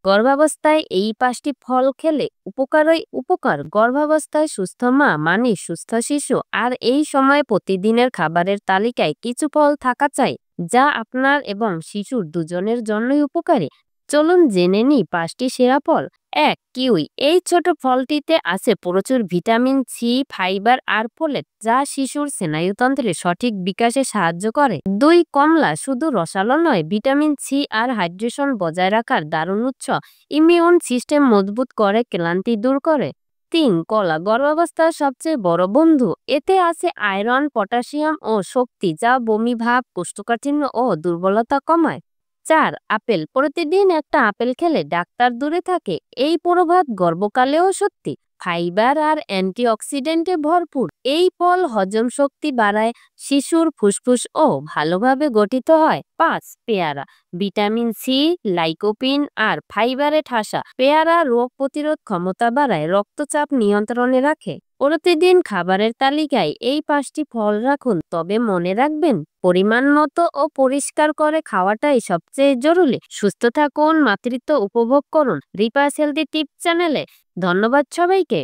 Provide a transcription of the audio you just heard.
গর্ভাবস্থায় এই 5টি ফল খেলে উপকারই উপকার। গর্ভাবস্থায় সুস্থ মা মানে সুস্থ শিশু, আর এই সময় প্রতিদিনের খাবারের তালিকায় কিছু ফল থাকা চাই যা আপনার এবং শিশুর দুজনের জন্যই উপকারী। চলুন জেনে নিই 5টি সেরা ফল। 1. কিউই। এই ছোট ফলটিতে আছে প্রচুর ভিটামিন সি, ফাইবার আর ফোলেট যা শিশুর স্নায়ুতন্ত্রের সঠিক বিকাশে সাহায্য করে। 2. কমলা। শুধু রসালো নয়, ভিটামিন সি আর হাইড্রেশন বজায় রাখার দারুণ উৎস। ইমিউন সিস্টেম মজবুত করে, ক্লান্তি দূর করে। 3. কলা। গর্ভাবস্থার সবচেয়ে বড় বন্ধু। এতে আছে আয়রন, পটাশিয়াম ও শক্তি যা বমি ভাব, কোষ্ঠকাঠিন্য ও দুর্বলতা কমায়। 4. আপেল। প্রতিদিন একটা আপেল খেলে ডাক্তার দূরে থাকে, এই প্রভাব গর্ভকালেও সত্যি। ফাইবার আর অ্যান্টিঅক্সিডেন্টে ভরপুর, এই ফল হজম শক্তি বাড়ায়, শিশুর ফুসফুস ও ভালোভাবে গঠিত হয়। 5. পেয়ারা। ভিটামিন সি, লাইকোপিন আর ফাইবারে ঠাসা পেয়ারা রোগ প্রতিরোধ ক্ষমতা বাড়ায়, রক্তচাপ নিয়ন্ত্রণে রাখে। প্রতিদিন খাবারের তালিকায় এই 5টি ফল রাখুন, তবে মনে রাখবেন পরিমাণ মতো ও পরিষ্কার করে খাওয়াটাই সবচেয়ে জরুরি। সুস্থ থাকুন, মাতৃত্ব উপভোগ করুন। রিপাস হেলদি টিপস চ্যানেলে ধন্যবাদ সবাইকে।